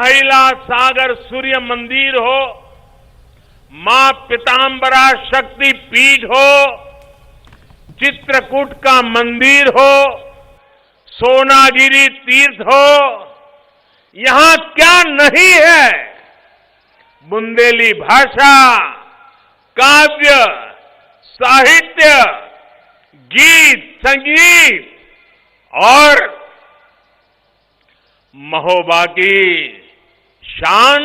महिला सागर सूर्य मंदिर हो, मां पीतांबरा शक्ति पीठ हो, चित्रकूट का मंदिर हो, सोनागिरी तीर्थ हो, यहां क्या नहीं है। बुंदेली भाषा, काव्य, साहित्य, गीत, संगीत और महोबा की शान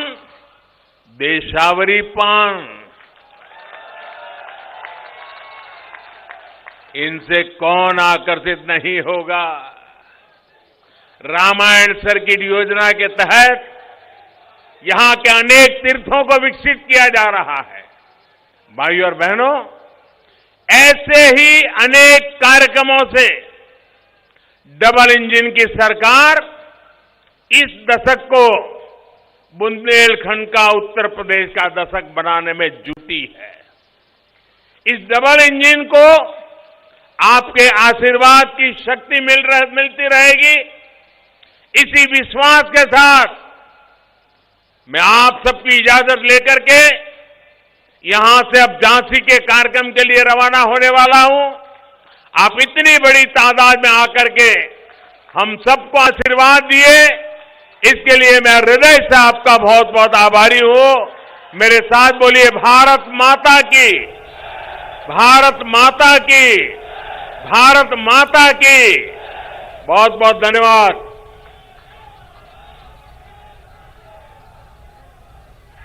देशावरी पान, इनसे कौन आकर्षित नहीं होगा। रामायण सर्किट योजना के तहत यहां के अनेक तीर्थों को विकसित किया जा रहा है। भाइयों और बहनों, ऐसे ही अनेक कार्यक्रमों से डबल इंजन की सरकार इस दशक को बुंदेलखंड का उत्तर प्रदेश का दशक बनाने में जुटी है। इस डबल इंजन को आपके आशीर्वाद की शक्ति मिलती रहेगी। इसी विश्वास के साथ मैं आप सबकी इजाजत लेकर के यहां से अब झांसी के कार्यक्रम के लिए रवाना होने वाला हूं। आप इतनी बड़ी तादाद में आकर के हम सबको आशीर्वाद दिए, इसके लिए मैं हृदय से आपका बहुत बहुत आभारी हूं। मेरे साथ बोलिए भारत माता की, भारत माता की, भारत माता की। बहुत बहुत धन्यवाद।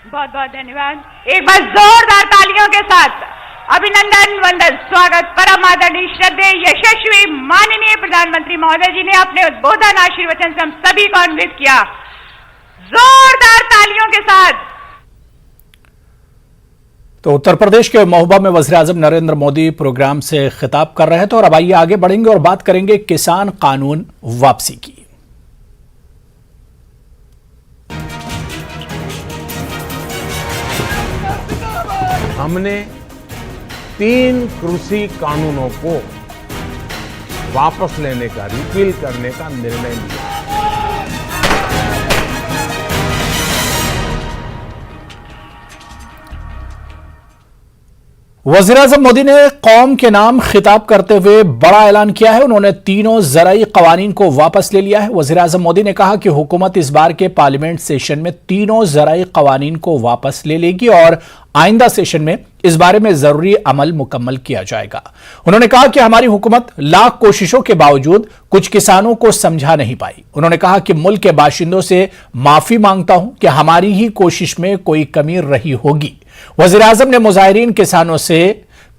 बहुत बहुत धन्यवाद। एक बार जोरदार तालियों के साथ अभिनंदन, वंदन, स्वागत। परम आदरणीय श्रद्धेय यशस्वी माननीय प्रधानमंत्री महोदय जी ने अपने उद्बोधन आशीर्वचन से हम सभी को अन्वित किया। जोरदार तालियों के साथ। तो उत्तर प्रदेश के महोबा में वज़ीर-ए-आज़म नरेंद्र मोदी प्रोग्राम से खिताब कर रहे थे। और अब आइए आगे बढ़ेंगे और बात करेंगे किसान कानून वापसी की। हमने 3 कृषि कानूनों को वापस लेने का, रिपील करने का निर्णय लिया। वज़ीर-ए-आज़म मोदी ने कौम के नाम खिताब करते हुए बड़ा ऐलान किया है। उन्होंने तीनों ज़राई कवानीन को वापस ले लिया है। वज़ीर-ए-आज़म मोदी ने कहा कि हुकूमत इस बार के पार्लियामेंट सेशन में तीनों ज़राई कवानीन को वापस ले लेगी और आइंदा सेशन में इस बारे में जरूरी अमल मुकम्मल किया जाएगा। उन्होंने कहा कि हमारी हुकूमत लाख कोशिशों के बावजूद कुछ किसानों को समझा नहीं पाई। उन्होंने कहा कि मुल्क के बाशिंदों से माफी मांगता हूं कि हमारी ही कोशिश में कोई कमी रही होगी। वज़ीर-ए-आज़म ने मुजाहिरीन किसानों से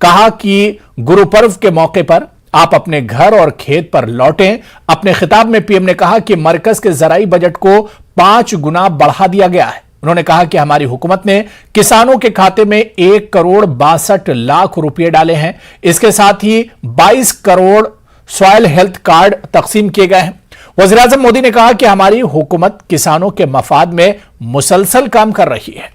कहा कि गुरु पर्व के मौके पर आप अपने घर और खेत पर लौटें। अपने खिताब में पीएम ने कहा कि मरकज के ज़राई बजट को 5 गुना बढ़ा दिया गया है। उन्होंने कहा कि हमारी हुकूमत ने किसानों के खाते में 1 करोड़ 62 लाख रुपए डाले हैं। इसके साथ ही 22 करोड़ सॉयल हेल्थ कार्ड तकसीम किए गए हैं। वज़ीर-ए-आज़म मोदी ने कहा कि हमारी हुकूमत किसानों के मफाद में मुसलसल काम कर रही है।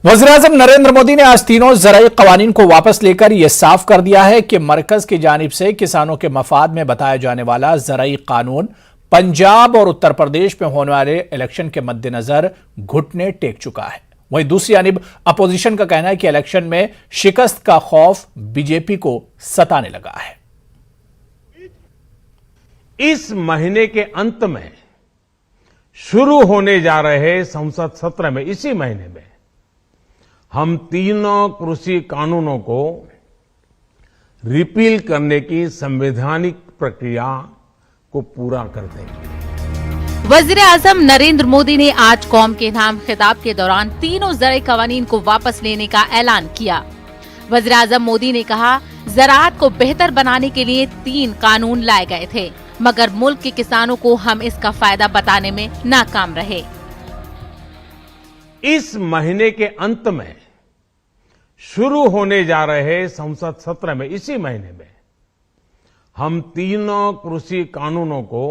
वज़ीर-ए-आज़म नरेंद्र मोदी ने आज तीनों ज़राई कवानीन को वापस लेकर यह साफ कर दिया है कि मरकज की जानिब से किसानों के मफाद में बताया जाने वाला ज़राई कानून पंजाब और उत्तर प्रदेश में होने वाले इलेक्शन के मद्देनजर घुटने टेक चुका है। वहीं दूसरी जानिब अपोजिशन का कहना है कि इलेक्शन में शिकस्त का खौफ बीजेपी को सताने लगा है। इस महीने के अंत में शुरू होने जा रहे संसद सत्र में, इसी महीने में हम तीनों कृषि कानूनों को रिपील करने की संवैधानिक प्रक्रिया को पूरा कर देंगे। वज़ीर-ए-आज़म नरेंद्र मोदी ने आज कौम के नाम खिताब के दौरान तीनों ज़राई कवानीन को वापस लेने का ऐलान किया। वज़ीर-ए-आज़म मोदी ने कहा, ज़राअत को बेहतर बनाने के लिए 3 कानून लाए गए थे, मगर मुल्क के किसानों को हम इसका फायदा बताने में नाकाम रहे। इस महीने के अंत में शुरू होने जा रहे संसद सत्र में, इसी महीने में हम तीनों कृषि कानूनों को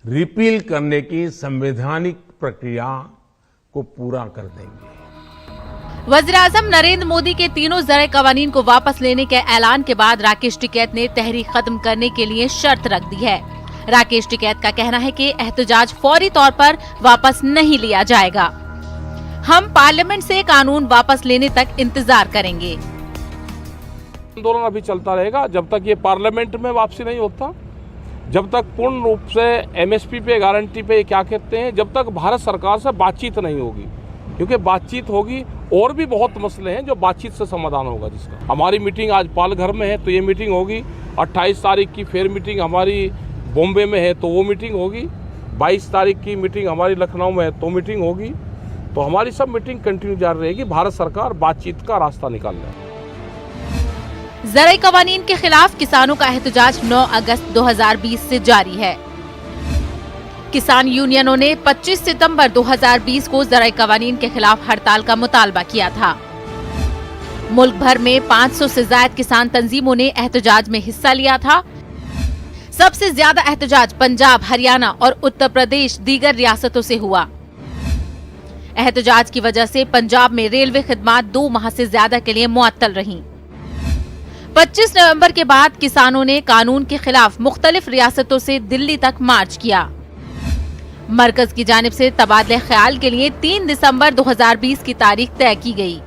रिपील करने की संवैधानिक प्रक्रिया को पूरा कर देंगे। वज़ीर-ए-आज़म नरेंद्र मोदी के तीनों ज़राई कवानीन को वापस लेने के ऐलान के बाद राकेश टिकैत ने तहरीक खत्म करने के लिए शर्त रख दी है। राकेश टिकैत का कहना है कि एहतजाज फौरी तौर पर वापस नहीं लिया जाएगा। हम पार्लियामेंट से कानून वापस लेने तक इंतजार करेंगे। आंदोलन अभी चलता रहेगा जब तक ये पार्लियामेंट में वापसी नहीं होता, जब तक पूर्ण रूप से एमएसपी पे गारंटी पे क्या कहते हैं, जब तक भारत सरकार से बातचीत नहीं होगी, क्योंकि बातचीत होगी और भी बहुत मसले हैं जो बातचीत से समाधान होगा। जिसका हमारी मीटिंग आज पालघर में है तो ये मीटिंग होगी, 28 तारीख की फिर मीटिंग हमारी बॉम्बे में है तो वो मीटिंग होगी, 22 तारीख की मीटिंग हमारी लखनऊ में है तो मीटिंग होगी। तो हमारी सब मीटिंग कंटिन्यू जारी रहेगी। भारत सरकार बातचीत का रास्ता निकाल रही है। ज़राई कवानीन के खिलाफ किसानों का एहतजाज 9 अगस्त 2020 से जारी है। किसान यूनियनों ने 25 सितंबर 2020 को ज़राई कवानीन के खिलाफ हड़ताल का मुतालबा किया था। मुल्क भर में 500 से ज्यादा किसान तंजीमों ने एहतजाज में हिस्सा लिया था। सबसे ज्यादा एहतजाज पंजाब, हरियाणा और उत्तर प्रदेश दीगर रियासतों से हुआ। एहतजाज की वजह से पंजाब में रेलवे खिदमात 2 माह से ज्यादा के लिए मुअत्तल रहीं। 25 नवंबर के बाद किसानों ने कानून के खिलाफ मुख्तलिफ रियासतों से दिल्ली तक मार्च किया। मरकज की जानिब से तबादले ख्याल के लिए 3 दिसंबर 2020 की तारीख तय की गई,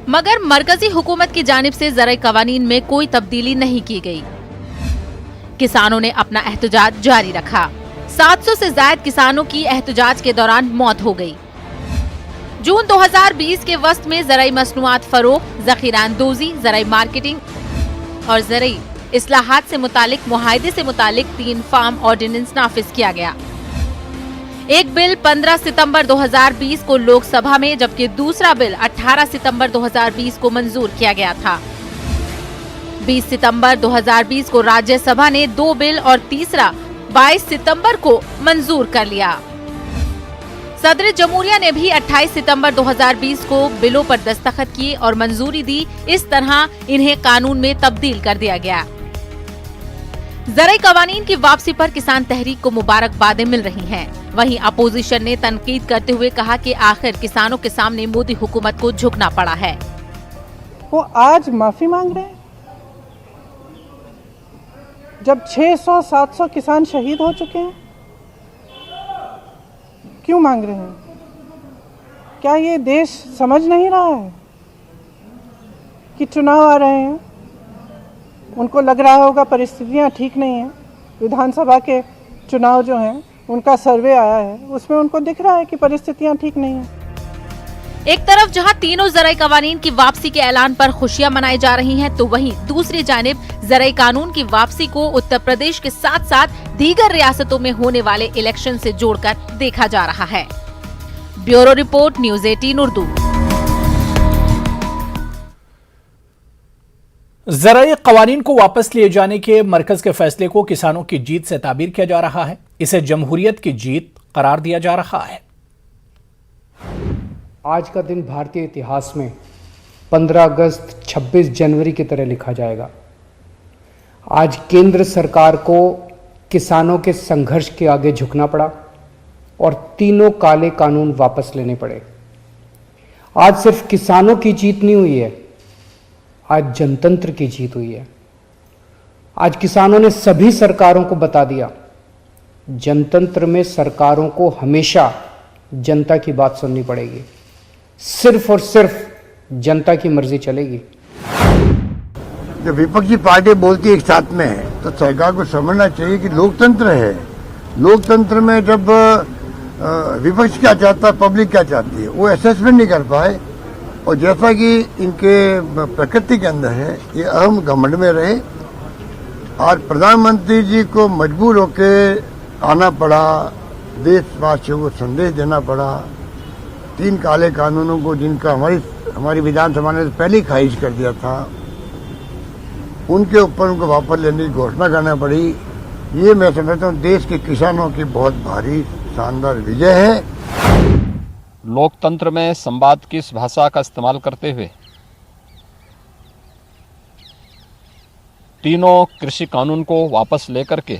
मगर मरकजी हुकूमत की जानिब से ज़राई कवानीन में कोई तब्दीली नहीं की गई। किसानों ने अपना एहतजाज जारी रखा। 700 से ज्यादा किसानों की एहतजाज के दौरान मौत हो गई। जून 2020 के वस्त में ज़राई मसनूआत फरोख्त, ज़ख़ीरा अंदोज़ी, ज़राई मार्केटिंग और ज़राई इस्लाहात से मुतालिक मुआहदे से मुतालिक 3 फार्म ऑर्डिनेंस नाफिज किया गया। एक बिल 15 सितंबर 2020 को लोकसभा में, जबकि दूसरा बिल 18 सितंबर 2020 को मंजूर किया गया था। 20 सितंबर 2020 को राज्यसभा ने 2 बिल और तीसरा 22 सितंबर को मंजूर कर लिया। सदर जमहूरिया ने भी 28 सितंबर 2020 को बिलों पर दस्तखत किए और मंजूरी दी। इस तरह इन्हें कानून में तब्दील कर दिया गया। ज़राई कवानीन की वापसी पर किसान तहरीक को मुबारकबादें मिल रही हैं। वहीं अपोजिशन ने तनकीद करते हुए कहा कि आखिर किसानों के सामने मोदी हुकूमत को झुकना पड़ा है। वो आज माफी मांग रहे हैं जब 600-700 किसान शहीद हो चुके हैं। क्यों मांग रहे हैं? क्या ये देश समझ नहीं रहा है कि चुनाव आ रहे हैं? उनको लग रहा होगा परिस्थितियां ठीक नहीं हैं। विधानसभा के चुनाव जो हैं उनका सर्वे आया है, उसमें उनको दिख रहा है कि परिस्थितियां ठीक नहीं हैं। एक तरफ जहां तीनों ज़राई कवानीन की वापसी के ऐलान पर खुशियां मनाई जा रही हैं, तो वहीं दूसरी जानिब ज़राई कानून की वापसी को उत्तर प्रदेश के साथ साथ दीगर रियासतों में होने वाले इलेक्शन से जोड़कर देखा जा रहा है। Bureau report, news 18 Urdu. ज़राई कवानीन को वापस लिए जाने के मरकज के फैसले को किसानों की जीत से ताबीर किया जा रहा है। इसे जमहूरियत की जीत करार दिया जा रहा है। आज का दिन भारतीय इतिहास में 15 अगस्त 26 जनवरी की तरह लिखा जाएगा। आज केंद्र सरकार को किसानों के संघर्ष के आगे झुकना पड़ा और तीनों काले कानून वापस लेने पड़े। आज सिर्फ किसानों की जीत नहीं हुई है, आज जनतंत्र की जीत हुई है। आज किसानों ने सभी सरकारों को बता दिया, जनतंत्र में सरकारों को हमेशा जनता की बात सुननी पड़ेगी, सिर्फ और सिर्फ जनता की मर्जी चलेगी। जब विपक्षी पार्टी बोलती एक साथ में है तो सरकार को समझना चाहिए कि लोकतंत्र है। लोकतंत्र में जब विपक्ष क्या चाहता है, पब्लिक क्या चाहती है, वो असेसमेंट नहीं कर पाए और जैसा कि इनके प्रकृति के अंदर है, ये अहम घमंड में रहे और प्रधानमंत्री जी को मजबूर होकर आना पड़ा, देशवासियों को संदेश देना पड़ा। 3 काले कानूनों को जिनका हमारी विधानसभा ने पहले ही खारिज कर दिया था, उनके ऊपर उनको वापस लेने की घोषणा करना पड़ी। ये मैं समझता हूँ देश के किसानों की बहुत भारी शानदार विजय है। लोकतंत्र में संवाद की इस भाषा का इस्तेमाल करते हुए तीनों कृषि कानून को वापस लेकर के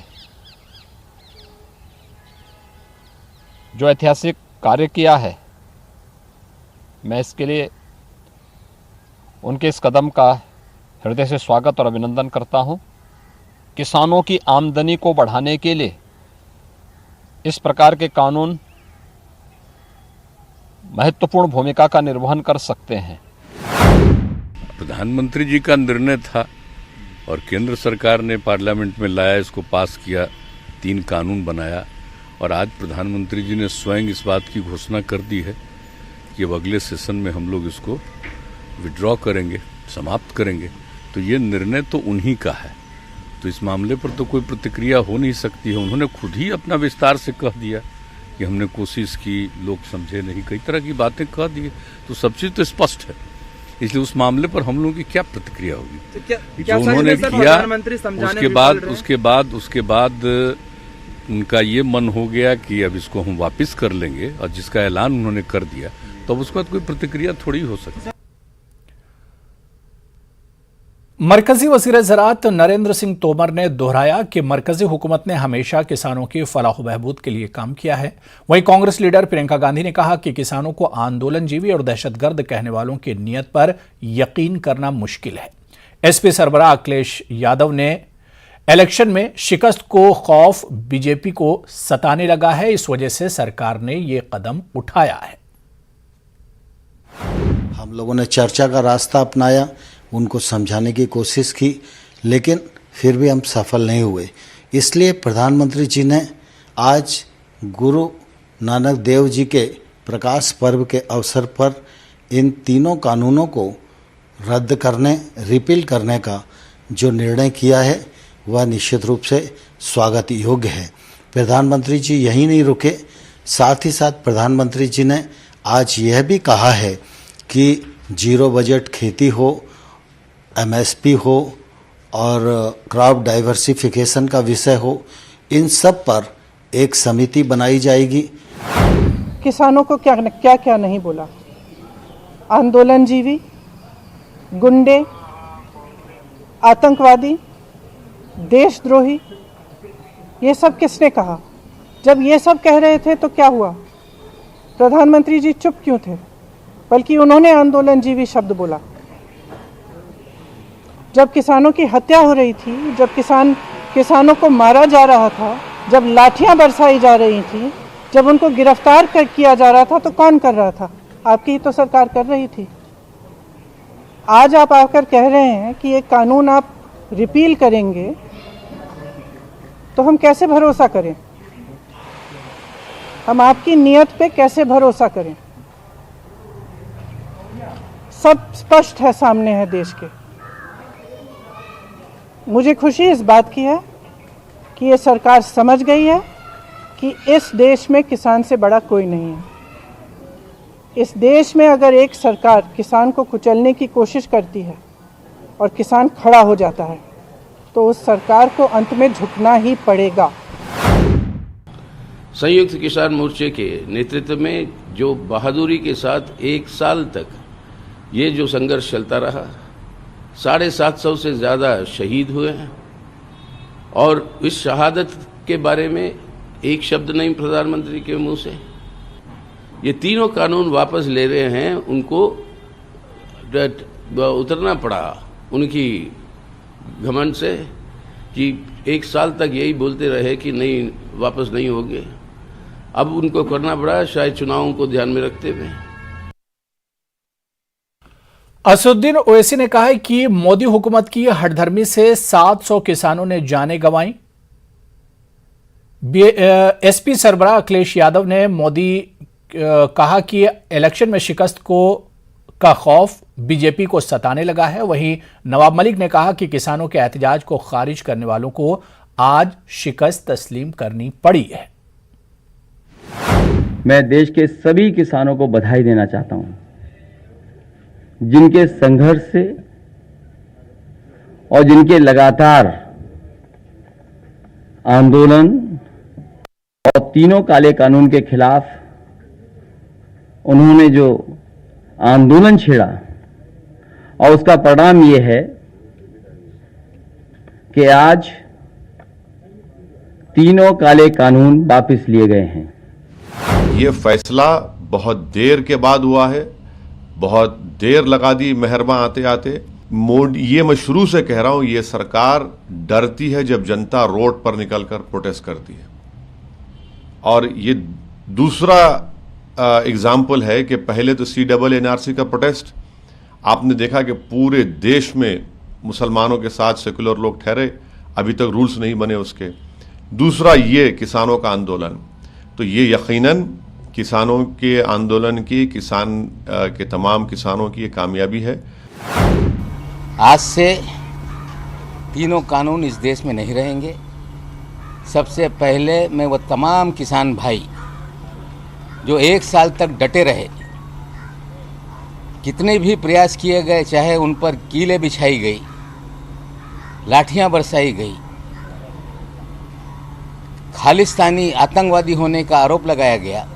जो ऐतिहासिक कार्य किया है, मैं इसके लिए उनके इस कदम का हृदय से स्वागत और अभिनंदन करता हूं। किसानों की आमदनी को बढ़ाने के लिए इस प्रकार के कानून महत्वपूर्ण भूमिका का निर्वहन कर सकते हैं। प्रधानमंत्री जी का निर्णय था और केंद्र सरकार ने पार्लियामेंट में लाया, इसको पास किया, 3 कानून बनाया और आज प्रधानमंत्री जी ने स्वयं इस बात की घोषणा कर दी है कि अब अगले सेशन में हम लोग इसको विड्रॉ करेंगे, समाप्त करेंगे। तो ये निर्णय तो उन्हीं का है, तो इस मामले पर तो कोई प्रतिक्रिया हो नहीं सकती है। उन्होंने खुद ही अपना विस्तार से कह दिया कि हमने कोशिश की, लोग समझे नहीं, कई तरह की बातें कह दी, तो सब चीज तो स्पष्ट है। इसलिए उस मामले पर हम लोगों की क्या प्रतिक्रिया होगी? तो जो उन्होंने किया उसके बाद उनका ये मन हो गया कि अब इसको हम वापस कर लेंगे और जिसका ऐलान उन्होंने कर दिया, तो अब उसके बाद कोई प्रतिक्रिया थोड़ी हो सकती है। मरकजी वज़ीर ज़राअत नरेंद्र सिंह तोमर ने दोहराया कि मरकजी हुकूमत ने हमेशा किसानों की फलाह बहबूद के लिए काम किया है। वहीं कांग्रेस लीडर प्रियंका गांधी ने कहा कि किसानों को आंदोलनजीवी और दहशतगर्द कहने वालों की नीयत पर यकीन करना मुश्किल है। एसपी सरबराह अखिलेश यादव ने इलेक्शन में शिकस्त को खौफ बीजेपी को सताने लगा है, इस वजह से सरकार ने ये कदम उठाया है। हम लोगों ने चर्चा का रास्ता अपनाया, उनको समझाने की कोशिश की, लेकिन फिर भी हम सफल नहीं हुए। इसलिए प्रधानमंत्री जी ने आज गुरु नानक देव जी के प्रकाश पर्व के अवसर पर इन 3 कानूनों को रद्द करने, रिपील करने का जो निर्णय किया है वह निश्चित रूप से स्वागत योग्य है। प्रधानमंत्री जी यहीं नहीं रुके, साथ ही साथ प्रधानमंत्री जी ने आज यह भी कहा है कि 0 बजट खेती हो, एमएसपी हो और क्रॉप डाइवर्सिफिकेशन का विषय हो, इन सब पर एक समिति बनाई जाएगी। किसानों को क्या क्या नहीं बोला, आंदोलनजीवी, गुंडे, आतंकवादी, देशद्रोही, ये सब किसने कहा? जब ये सब कह रहे थे तो क्या हुआ? प्रधानमंत्री जी चुप क्यों थे? बल्कि उन्होंने आंदोलनजीवी शब्द बोला। जब किसानों की हत्या हो रही थी, जब किसानों को मारा जा रहा था, जब लाठियां बरसाई जा रही थी, जब उनको गिरफ्तार किया जा रहा था, तो कौन कर रहा था? आपकी ही तो सरकार कर रही थी। आज आप आकर कह रहे हैं कि ये कानून आप रिपील करेंगे, तो हम कैसे भरोसा करें? हम आपकी नीयत पे कैसे भरोसा करें? सब स्पष्ट है, सामने है देश के। मुझे खुशी इस बात की है कि ये सरकार समझ गई है कि इस देश में किसान से बड़ा कोई नहीं है। इस देश में अगर एक सरकार किसान को कुचलने की कोशिश करती है और किसान खड़ा हो जाता है, तो उस सरकार को अंत में झुकना ही पड़ेगा। संयुक्त किसान मोर्चे के नेतृत्व में जो बहादुरी के साथ 1 साल तक ये जो संघर्ष चलता रहा, 750 से ज़्यादा शहीद हुए हैं और इस शहादत के बारे में एक शब्द नहीं प्रधानमंत्री के मुंह से। ये 3 कानून वापस ले रहे हैं, उनको उतरना पड़ा उनकी घमंड से कि 1 साल तक यही बोलते रहे कि नहीं, वापस नहीं होंगे। अब उनको करना पड़ा, शायद चुनावों को ध्यान में रखते हुए। असदुद्दीन ओवैसी ने कहा है कि मोदी हुकूमत की हठधर्मी से 700 किसानों ने जानें गंवाई। एसपी सरबराह अखिलेश यादव ने मोदी कहा कि इलेक्शन में शिकस्त का खौफ बीजेपी को सताने लगा है। वहीं नवाब मलिक ने कहा कि किसानों के एहतजाज को खारिज करने वालों को आज शिकस्त तस्लीम करनी पड़ी है। मैं देश के सभी किसानों को बधाई देना चाहता हूं, जिनके संघर्ष से और जिनके लगातार आंदोलन और 3 काले कानून के खिलाफ उन्होंने जो आंदोलन छेड़ा, और उसका परिणाम ये है कि आज 3 काले कानून वापस लिए गए हैं। ये फैसला बहुत देर के बाद हुआ है, बहुत देर लगा दी मेहरमा आते आते, ये मैं शुरू से कह रहा हूं, ये सरकार डरती है जब जनता रोड पर निकलकर प्रोटेस्ट करती है। और ये दूसरा एग्जाम्पल है कि पहले तो CNRC का प्रोटेस्ट आपने देखा कि पूरे देश में मुसलमानों के साथ सेकुलर लोग ठहरे, अभी तक रूल्स नहीं बने उसके। दूसरा ये किसानों का आंदोलन, तो ये यकीनन किसानों के आंदोलन की, किसान के तमाम किसानों की ये कामयाबी है। आज से तीनों कानून इस देश में नहीं रहेंगे। सबसे पहले मैं वो तमाम किसान भाई जो 1 साल तक डटे रहे, कितने भी प्रयास किए गए, चाहे उन पर कीलें बिछाई गई, लाठियां बरसाई गई, खालिस्तानी आतंकवादी होने का आरोप लगाया गया,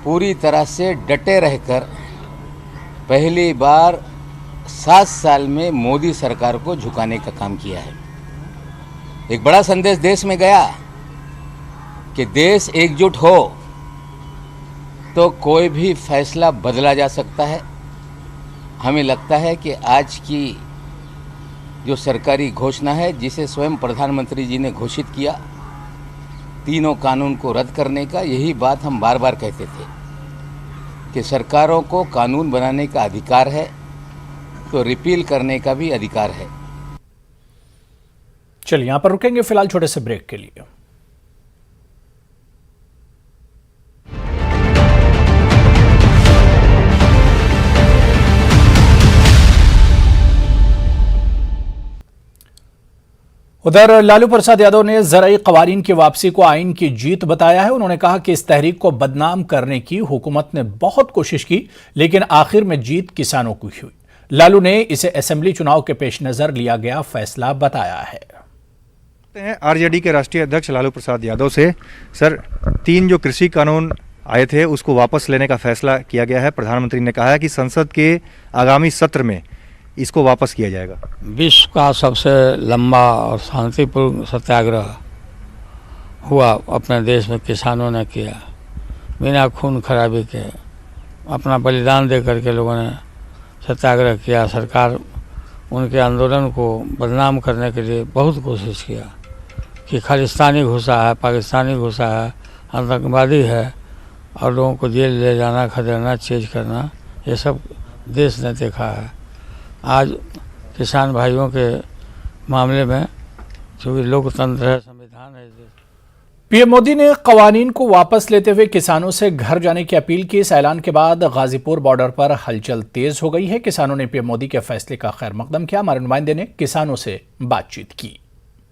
पूरी तरह से डटे रहकर पहली बार 7 साल में मोदी सरकार को झुकाने का काम किया है। एक बड़ा संदेश देश में गया कि देश एकजुट हो तो कोई भी फैसला बदला जा सकता है। हमें लगता है कि आज की जो सरकारी घोषणा है, जिसे स्वयं प्रधानमंत्री जी ने घोषित किया, तीनों कानून को रद्द करने का, यही बात हम बार बार कहते थे कि सरकारों को कानून बनाने का अधिकार है तो रिपील करने का भी अधिकार है। चलिए यहां पर रुकेंगे फिलहाल छोटे से ब्रेक के लिए। उधर लालू प्रसाद यादव ने ज़राई क़वानीन की वापसी को आइन की जीत बताया है। उन्होंने कहा कि इस तहरीक को बदनाम करने की हुकूमत ने बहुत कोशिश की, लेकिन आखिर में जीत किसानों की हुई। लालू ने इसे असेंबली चुनाव के पेश नजर लिया गया फैसला बताया है। आरजेडी के राष्ट्रीय अध्यक्ष लालू प्रसाद यादव से सर, 3 जो कृषि कानून आए थे उसको वापस लेने का फैसला किया गया है। प्रधानमंत्री ने कहा है कि संसद के आगामी सत्र में इसको वापस किया जाएगा। विश्व का सबसे लंबा और शांतिपूर्ण सत्याग्रह हुआ अपने देश में किसानों ने किया, बिना खून खराबी के अपना बलिदान दे करके लोगों ने सत्याग्रह किया। सरकार उनके आंदोलन को बदनाम करने के लिए बहुत कोशिश किया कि खालिस्तानी घुसा है, पाकिस्तानी घुसा है, आतंकवादी है, और लोगों को जेल ले जाना, खदेड़ना, चेंज करना, ये सब देश ने देखा है। आज किसान भाइयों के मामले में चूँकि लोकतंत्र है, संविधान है, पीएम मोदी ने कवानीन को वापस लेते हुए किसानों से घर जाने की अपील की। इस ऐलान के बाद गाजीपुर बॉर्डर पर हलचल तेज हो गई है। किसानों ने पीएम मोदी के फैसले का खैर मकदम किया। हमारे नुमाइंदे ने किसानों से बातचीत की।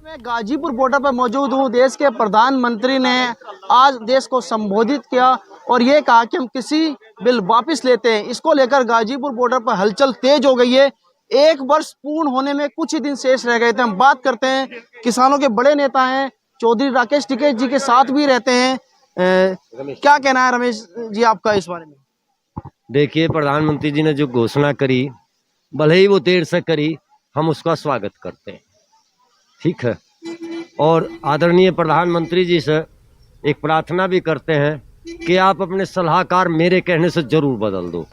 मैं गाजीपुर बॉर्डर पर मौजूद हूँ। देश के प्रधानमंत्री ने आज देश को संबोधित किया और ये कहा कि हम किसी बिल वापस लेते हैं। इसको लेकर गाजीपुर बॉर्डर पर हलचल तेज हो गई है। 1 वर्ष पूर्ण होने में कुछ ही दिन शेष रह गए थे। हम बात करते हैं, किसानों के बड़े नेता हैं, चौधरी राकेश टिकैत जी के साथ भी रहते हैं। क्या कहना है रमेश जी आपका इस बारे में? देखिए, प्रधानमंत्री जी ने जो घोषणा करी, भले ही वो देर से करी, हम उसका स्वागत करते हैं, ठीक है। और आदरणीय प्रधानमंत्री जी से एक प्रार्थना भी करते हैं कि आप अपने सलाहकार मेरे कहने से जरूर बदल दो।